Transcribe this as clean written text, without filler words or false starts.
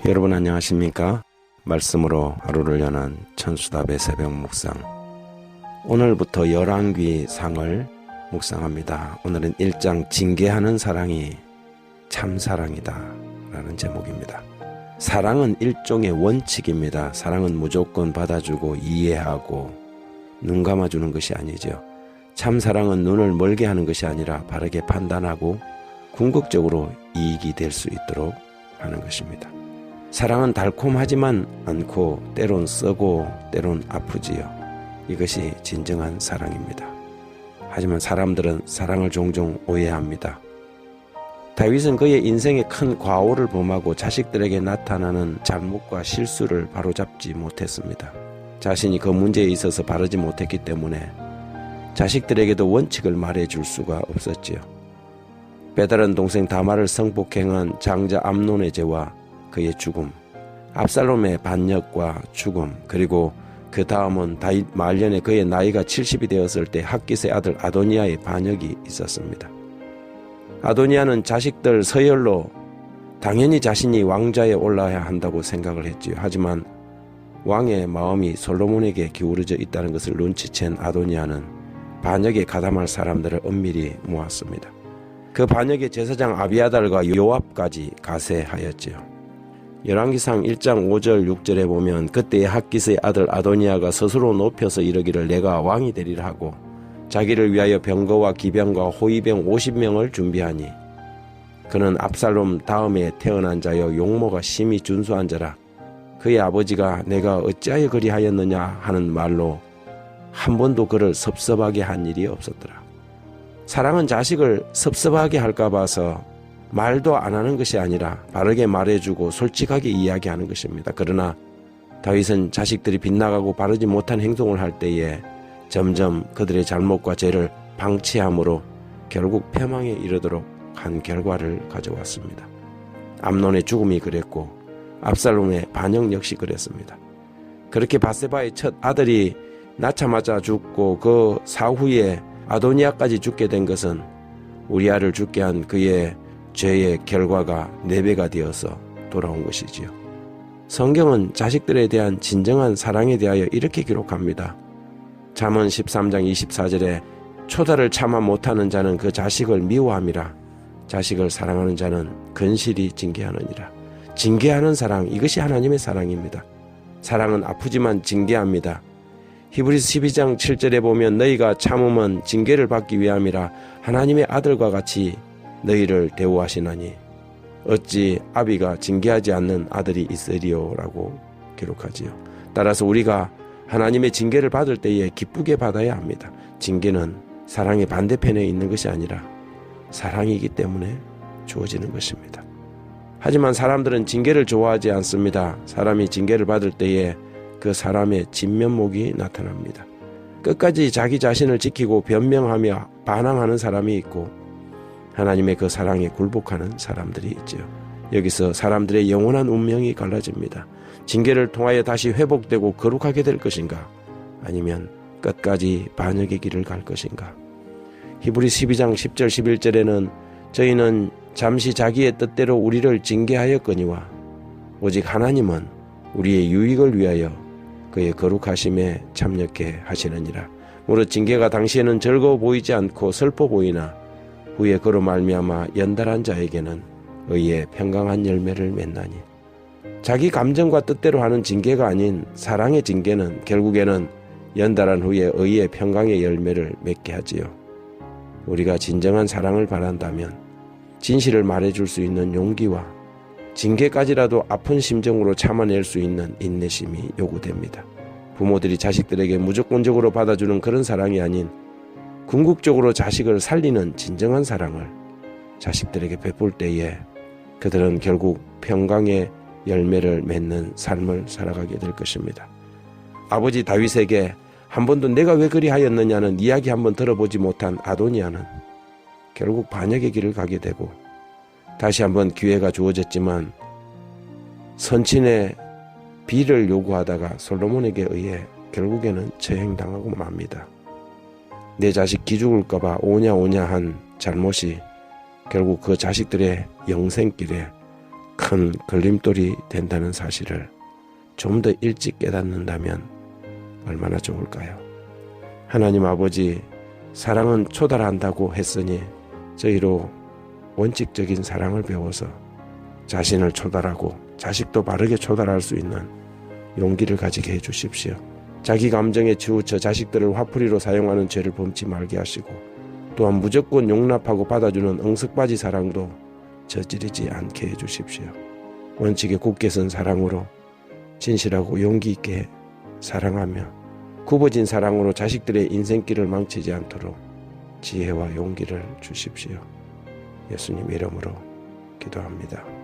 여러분 안녕하십니까? 말씀으로 하루를 여는 천수답의 새벽 묵상. 오늘부터 열왕기상을 묵상합니다. 오늘은 1장 징계하는 사랑이 참 사랑이다 라는 제목입니다. 사랑은 일종의 원칙입니다. 사랑은 무조건 받아주고 이해하고 눈 감아주는 것이 아니죠. 참 사랑은 눈을 멀게 하는 것이 아니라 바르게 판단하고 궁극적으로 이익이 될 수 있도록 하는 것입니다. 사랑은 달콤하지만 않고 때론 쓰고 때론 아프지요. 이것이 진정한 사랑입니다. 하지만 사람들은 사랑을 종종 오해합니다. 다윗은 그의 인생에 큰 과오를 범하고 자식들에게 나타나는 잘못과 실수를 바로잡지 못했습니다. 자신이 그 문제에 있어서 바르지 못했기 때문에 자식들에게도 원칙을 말해줄 수가 없었지요. 배다른 동생 다말을 성폭행한 장자 암논의 죄와 그의 죽음, 압살롬의 반역과 죽음, 그리고 그 다음은 다윗 말년에 그의 나이가 70이 되었을 때 핫깃의 아들 아도니아의 반역이 있었습니다. 아도니아는 자식들 서열로 당연히 자신이 왕좌에 올라야 한다고 생각을 했지요. 하지만 왕의 마음이 솔로몬에게 기울어져 있다는 것을 눈치챈 아도니아는 반역에 가담할 사람들을 은밀히 모았습니다. 그 반역의 제사장 아비아달과 요압까지 가세하였지요. 열왕기상 1장 5절 6절에 보면 그때의 핫깃의 아들 아도니아가 스스로 높여서 이르기를 내가 왕이 되리라 하고 자기를 위하여 병거와 기병과 호위병 50명을 준비하니 그는 압살롬 다음에 태어난 자여 용모가 심히 준수한 자라. 그의 아버지가 내가 어찌하여 그리하였느냐 하는 말로 한 번도 그를 섭섭하게 한 일이 없었더라. 사랑은 자식을 섭섭하게 할까 봐서 말도 안 하는 것이 아니라 바르게 말해주고 솔직하게 이야기하는 것입니다. 그러나 다윗은 자식들이 빗나가고 바르지 못한 행동을 할 때에 점점 그들의 잘못과 죄를 방치함으로 결국 폐망에 이르도록 한 결과를 가져왔습니다. 암논의 죽음이 그랬고 압살롬의 반역 역시 그랬습니다. 그렇게 밧세바의 첫 아들이 낳자마자 죽고 그 사후에 아도니아까지 죽게 된 것은 우리아를 죽게 한 그의 죄의 결과가 4배가 되어서 돌아온 것이지요. 성경은 자식들에 대한 진정한 사랑에 대하여 이렇게 기록합니다. 잠언 13장 24절에 초다를 참아 못하는 자는 그 자식을 미워함이라. 자식을 사랑하는 자는 근실히 징계하느니라. 징계하는 사랑, 이것이 하나님의 사랑입니다. 사랑은 아프지만 징계합니다. 히브리서 12장 7절에 보면 너희가 참음은 징계를 받기 위함이라. 하나님의 아들과 같이 너희를 대우하시나니 어찌 아비가 징계하지 않는 아들이 있으리요 라고 기록하지요. 따라서 우리가 하나님의 징계를 받을 때에 기쁘게 받아야 합니다. 징계는 사랑의 반대편에 있는 것이 아니라 사랑이기 때문에 주어지는 것입니다. 하지만 사람들은 징계를 좋아하지 않습니다. 사람이 징계를 받을 때에 그 사람의 진면목이 나타납니다. 끝까지 자기 자신을 지키고 변명하며 반항하는 사람이 있고 하나님의 그 사랑에 굴복하는 사람들이 있죠. 여기서 사람들의 영원한 운명이 갈라집니다. 징계를 통하여 다시 회복되고 거룩하게 될 것인가? 아니면 끝까지 반역의 길을 갈 것인가? 히브리 12장 10절 11절에는 저희는 잠시 자기의 뜻대로 우리를 징계하였거니와 오직 하나님은 우리의 유익을 위하여 그의 거룩하심에 참여케 하시느니라. 무릇 징계가 당시에는 즐거워 보이지 않고 슬퍼 보이나 후에 그로 말미암아 연달한 자에게는 의의 평강한 열매를 맺나니. 자기 감정과 뜻대로 하는 징계가 아닌 사랑의 징계는 결국에는 연달한 후에 의의 평강의 열매를 맺게 하지요. 우리가 진정한 사랑을 바란다면 진실을 말해줄 수 있는 용기와 징계까지라도 아픈 심정으로 참아낼 수 있는 인내심이 요구됩니다. 부모들이 자식들에게 무조건적으로 받아주는 그런 사랑이 아닌 궁극적으로 자식을 살리는 진정한 사랑을 자식들에게 베풀 때에 그들은 결국 평강의 열매를 맺는 삶을 살아가게 될 것입니다. 아버지 다윗에게 한 번도 내가 왜 그리하였느냐는 이야기 한번 들어보지 못한 아도니아는 결국 반역의 길을 가게 되고 다시 한번 기회가 주어졌지만 선친의 비를 요구하다가 솔로몬에게 의해 결국에는 처형당하고 맙니다. 내 자식 기죽을까봐 오냐 한 잘못이 결국 그 자식들의 영생길에 큰 걸림돌이 된다는 사실을 좀 더 일찍 깨닫는다면 얼마나 좋을까요? 하나님 아버지, 사랑은 초달한다고 했으니 저희로 원칙적인 사랑을 배워서 자신을 초달하고 자식도 바르게 초달할 수 있는 용기를 가지게 해주십시오. 자기 감정에 치우쳐 자식들을 화풀이로 사용하는 죄를 범치 말게 하시고, 또한 무조건 용납하고 받아주는 엉석바지 사랑도 저지르지 않게 해주십시오. 원칙에 굳게 선 사랑으로 진실하고 용기 있게 사랑하며 굽어진 사랑으로 자식들의 인생길을 망치지 않도록 지혜와 용기를 주십시오. 예수님 이름으로 기도합니다.